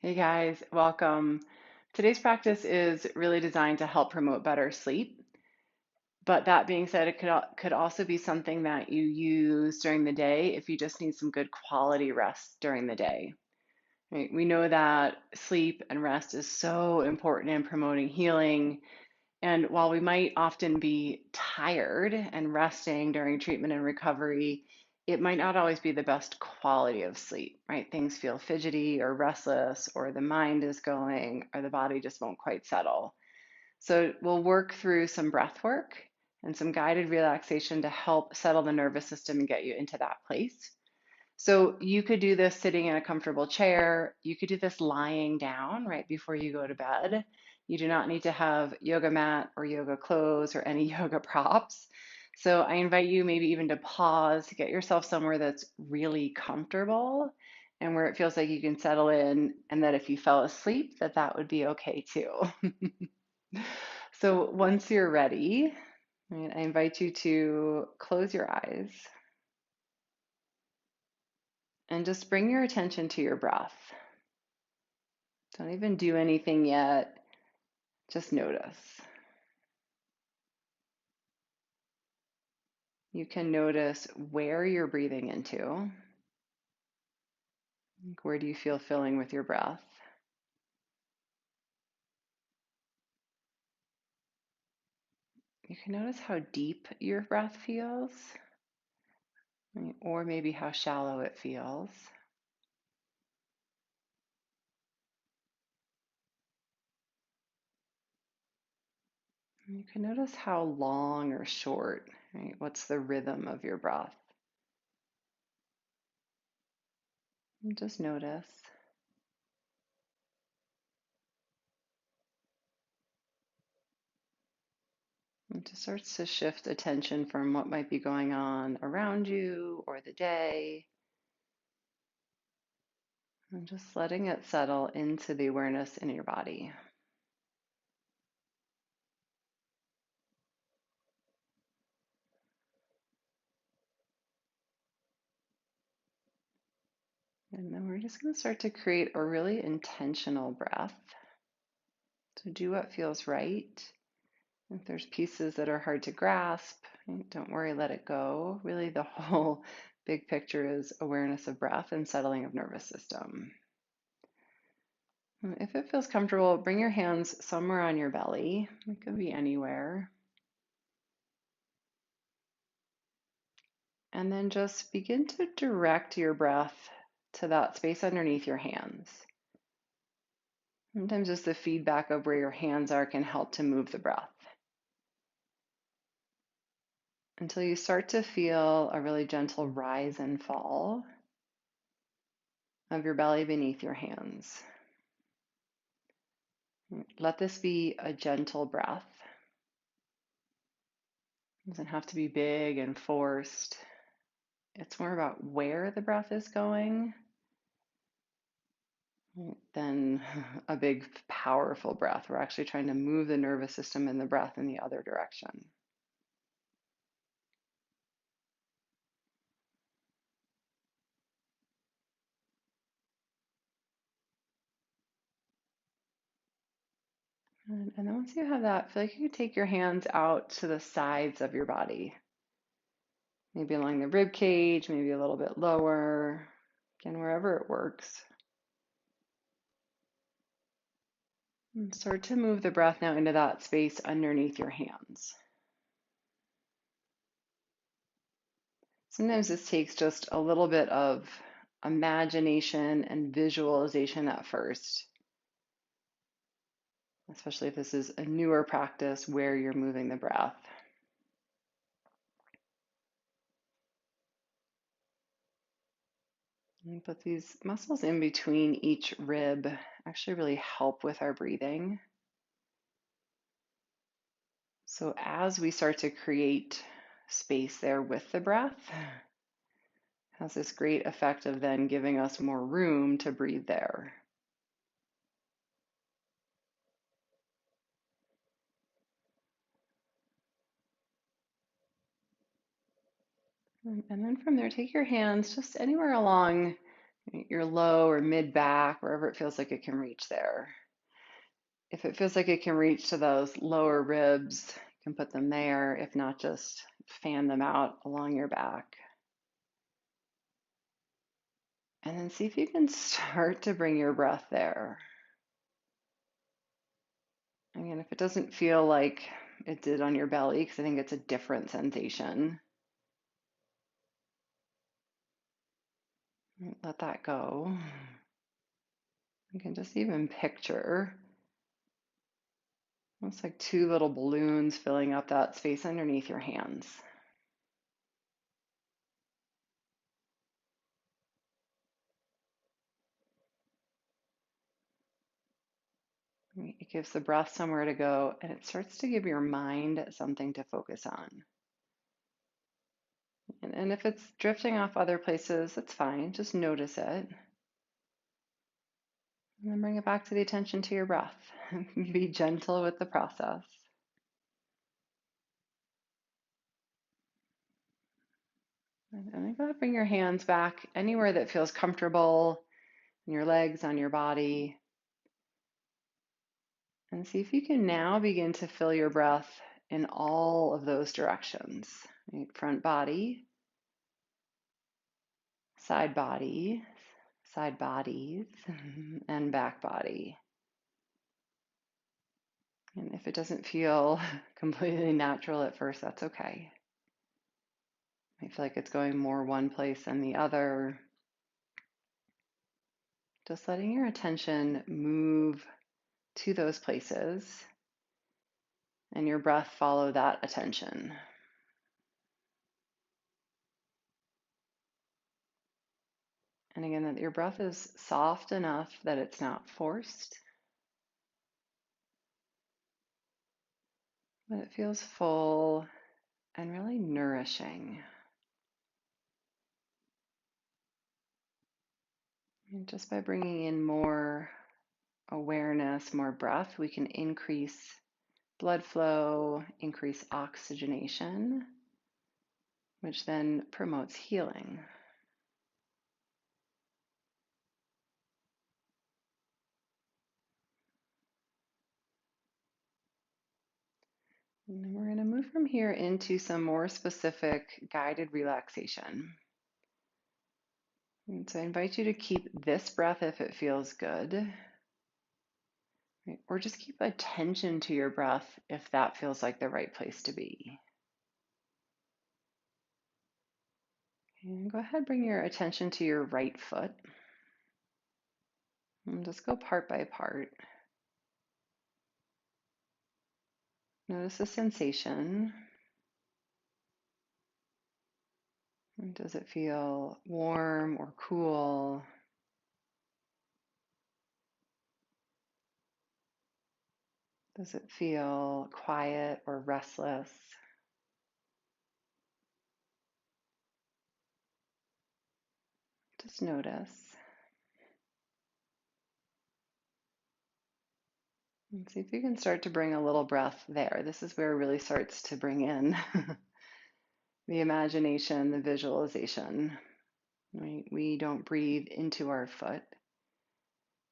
Hey guys, welcome. Today's practice is really designed to help promote better sleep. But that being said, it could also be something that you use during the day if you just need some good quality rest during the day. Right? We know that sleep and rest is so important in promoting healing. And while we might often be tired and resting during treatment and recovery, it might not always be the best quality of sleep, right? Things feel fidgety or restless, or the mind is going, or the body just won't quite settle. So we'll work through some breath work and some guided relaxation to help settle the nervous system and get you into that place. So you could do this sitting in a comfortable chair. You could do this lying down right before you go to bed. You do not need to have yoga mat or yoga clothes or any yoga props. So I invite you maybe even to pause, get yourself somewhere that's really comfortable and where it feels like you can settle in, and that if you fell asleep, that would be okay too. So once you're ready, right, I invite you to close your eyes and just bring your attention to your breath. Don't even do anything yet, just notice. You can notice where you're breathing into. Like, where do you feel filling with your breath? You can notice how deep your breath feels, right, or maybe how shallow it feels. You can notice how long or short, right? What's the rhythm of your breath? And just notice. It just starts to shift attention from what might be going on around you or the day, and just letting it settle into the awareness in your body. And then we're just going to start to create a really intentional breath. So do what feels right. If there's pieces that are hard to grasp, don't worry, let it go. Really, the whole big picture is awareness of breath and settling of nervous system. If it feels comfortable, bring your hands somewhere on your belly. It could be anywhere. And then just begin to direct your breath to that space underneath your hands. Sometimes just the feedback of where your hands are can help to move the breath until you start to feel a really gentle rise and fall of your belly beneath your hands. Let this be a gentle breath. It doesn't have to be big and forced. It's more about where the breath is going than a big, powerful breath. We're actually trying to move the nervous system and the breath in the other direction. And then once you have that, I feel like you can take your hands out to the sides of your body, maybe along the rib cage, maybe a little bit lower, again, wherever it works. And start to move the breath now into that space underneath your hands. Sometimes this takes just a little bit of imagination and visualization at first, especially if this is a newer practice where you're moving the breath. But these muscles in between each rib actually really help with our breathing. So as we start to create space there with the breath, has this great effect of then giving us more room to breathe there. And then from there, take your hands just anywhere along your low or mid back, wherever it feels like it can reach there. If it feels like it can reach to those lower ribs, you can put them there. If not, just fan them out along your back. And then see if you can start to bring your breath there. Again, if it doesn't feel like it did on your belly, because I think it's a different sensation, let that go. You can just even picture almost like two little balloons filling up that space underneath your hands. It gives the breath somewhere to go, and it starts to give your mind something to focus on. And if it's drifting off other places, that's fine. Just notice it. And then bring it back to the attention to your breath. Be gentle with the process. And then go ahead and bring your hands back anywhere that feels comfortable, in your legs, on your body. And see if you can now begin to fill your breath in all of those directions. Right? Front body, side body, side bodies, and back body. And if it doesn't feel completely natural at first, that's okay. I feel like it's going more one place than the other. Just letting your attention move to those places and your breath follow that attention. And again, that your breath is soft enough that it's not forced, but it feels full and really nourishing. And just by bringing in more awareness, more breath, we can increase blood flow, increase oxygenation, which then promotes healing. And then we're going to move from here into some more specific guided relaxation. And so I invite you to keep this breath if it feels good, right? Or just keep attention to your breath if that feels like the right place to be. And go ahead, bring your attention to your right foot. And just go part by part. Notice the sensation. And does it feel warm or cool? Does it feel quiet or restless? Just notice. And see if you can start to bring a little breath there. This is where it really starts to bring in the imagination, the visualization. Right? We don't breathe into our foot.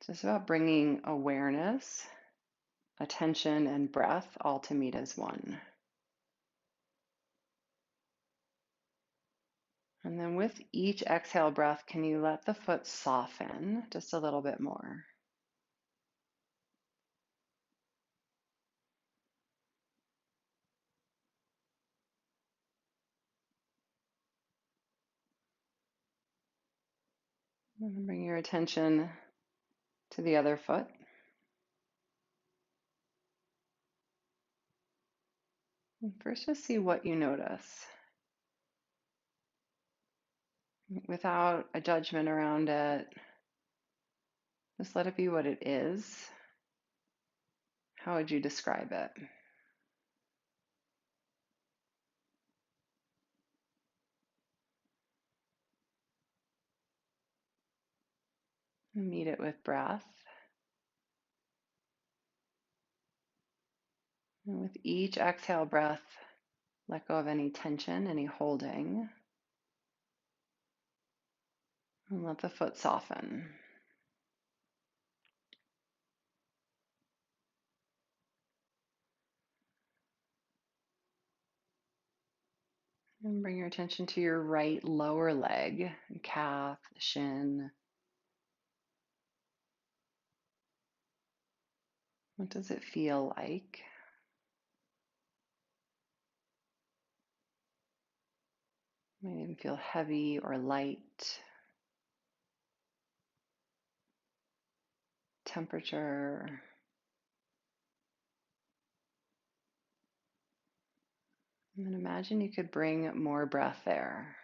It's just about bringing awareness, attention, and breath all to meet as one. And then with each exhale breath, can you let the foot soften just a little bit more? And then bring your attention to the other foot. And first, just see what you notice without a judgment around it. Just let it be what it is. How would you describe it? Meet it with breath. And with each exhale breath, let go of any tension, any holding. And let the foot soften. And bring your attention to your right lower leg, calf, shin. What does it feel like? Might even feel heavy or light. Temperature. And then imagine you could bring more breath there.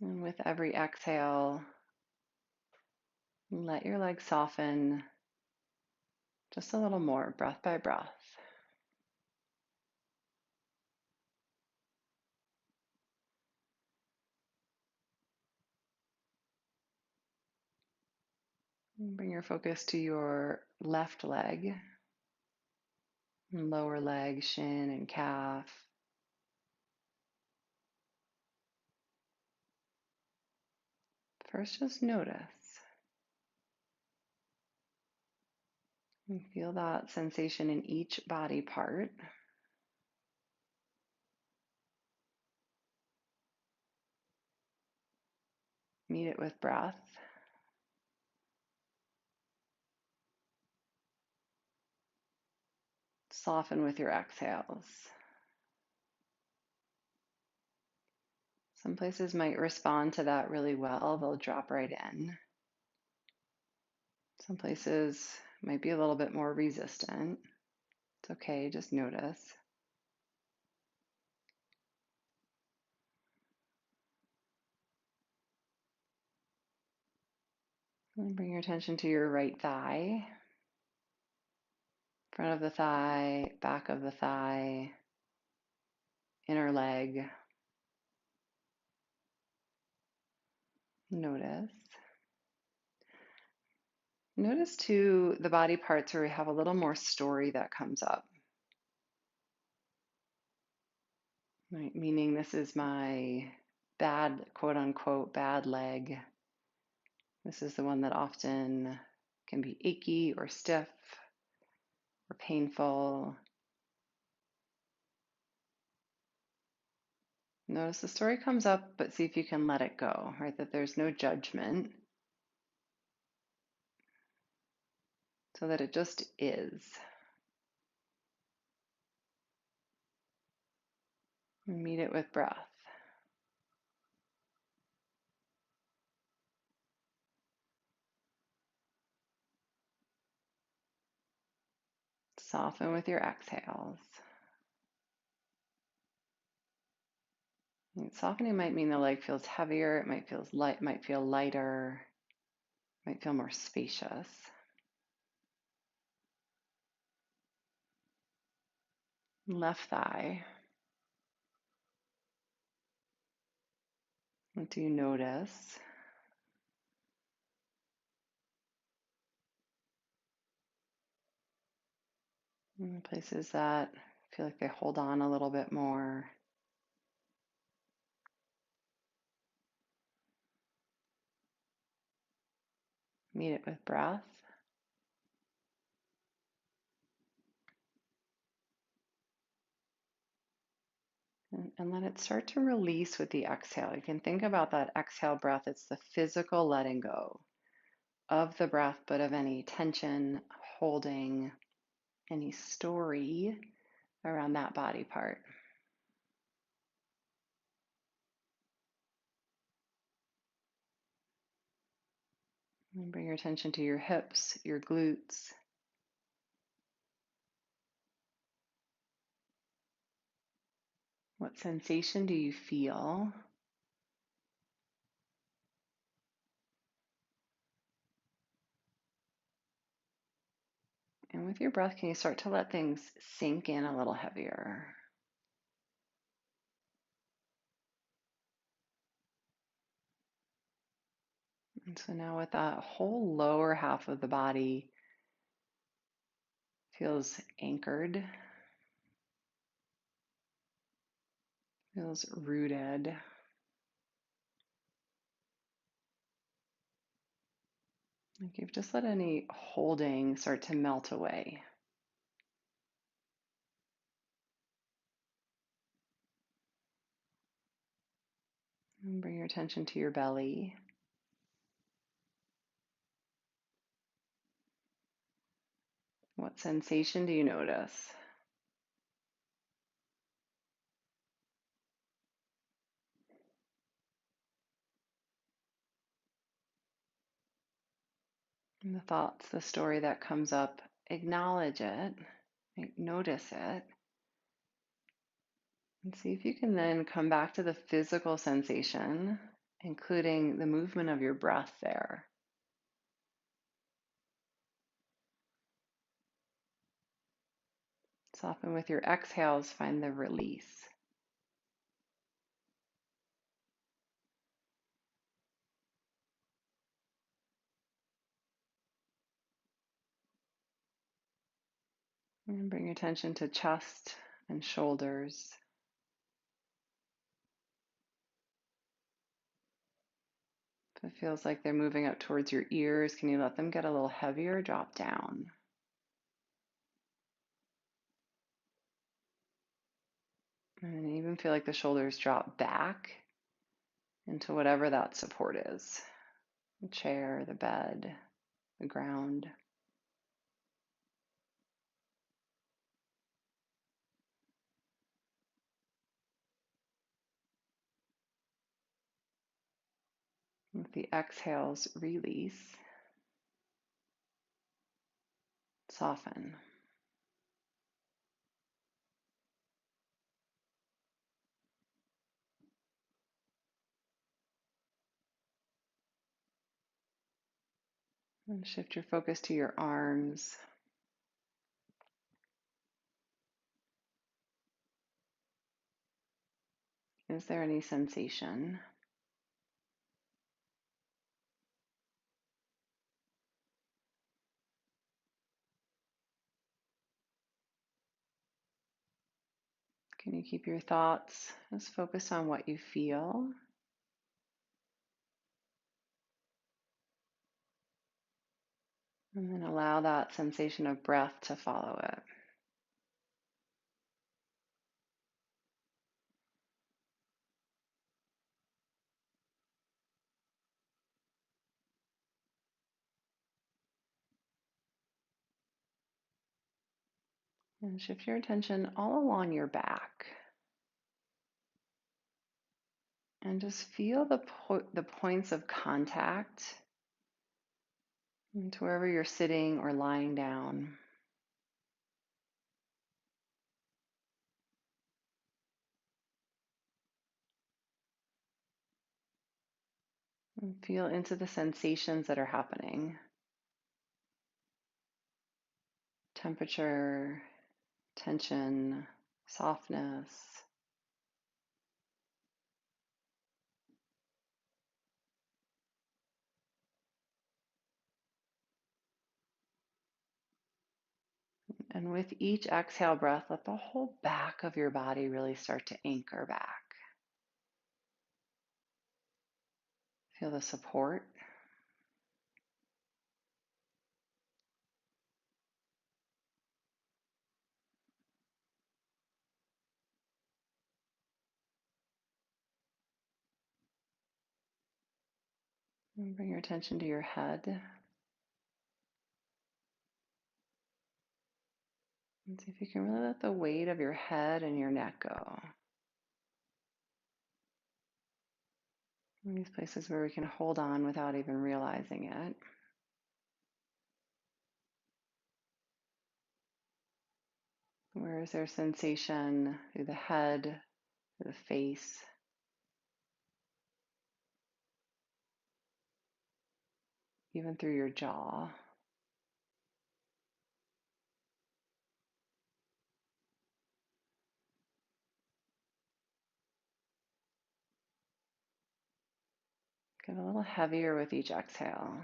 And with every exhale, let your legs soften just a little more, breath by breath. And bring your focus to your left leg, and lower leg, shin, and calf. First, just notice and feel that sensation in each body part. Meet it with breath. Soften with your exhales. Some places might respond to that really well, they'll drop right in. Some places might be a little bit more resistant. It's okay, just notice. And bring your attention to your right thigh, front of the thigh, back of the thigh, inner leg. Notice. Notice too the body parts where we have a little more story that comes up. Right? Meaning this is my bad, quote unquote, bad leg. This is the one that often can be achy or stiff or painful. Notice the story comes up, but see if you can let it go, right? That there's no judgment, so that it just is. Meet it with breath. Soften with your exhales. And softening might mean the leg feels heavier, it might feel lighter, might feel more spacious. Left thigh. What do you notice? Places that feel like they hold on a little bit more. Meet it with breath. And let it start to release with the exhale. You can think about that exhale breath. It's the physical letting go of the breath, but of any tension, holding, any story around that body part. And bring your attention to your hips, your glutes. What sensation do you feel? And with your breath, can you start to let things sink in a little heavier? And so now with that whole lower half of the body Feels anchored, feels rooted. Like you've just let any holding start to melt away. And bring your attention to your belly. What sensation do you notice? And the thoughts, the story that comes up, acknowledge it, notice it, and see if you can then come back to the physical sensation, including the movement of your breath there. Soften with your exhales, find the release. And bring your attention to chest and shoulders. If it feels like they're moving up towards your ears, can you let them get a little heavier? Drop down. And even feel like the shoulders drop back into whatever that support is. The chair, the bed, the ground. With the exhales, release, soften. And shift your focus to your arms. Is there any sensation? Can you keep your thoughts just focused on what you feel? And then allow that sensation of breath to follow it. And shift your attention all along your back. And just feel the points of contact to wherever you're sitting or lying down. And feel into the sensations that are happening. Temperature, tension, softness. And with each exhale breath, let the whole back of your body really start to anchor back. Feel the support. And bring your attention to your head. And see if you can really let the weight of your head and your neck go. In these places where we can hold on without even realizing it. Where is there sensation through the head, through the face, even through your jaw? Get a little heavier with each exhale.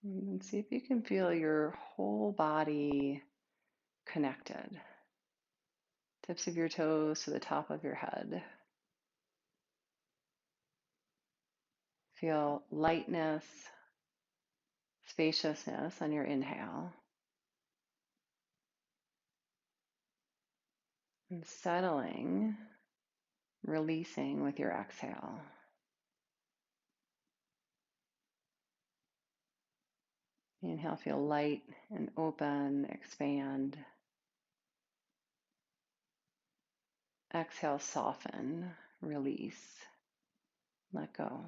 And see if you can feel your whole body connected. Tips of your toes to the top of your head. Feel lightness, spaciousness on your inhale. And settling, releasing with your exhale. Inhale, feel light and open, expand. Exhale, soften, release, let go.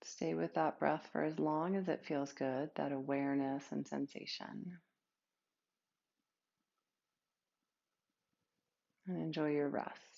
Stay with that breath for as long as it feels good, that awareness and sensation. And enjoy your rest.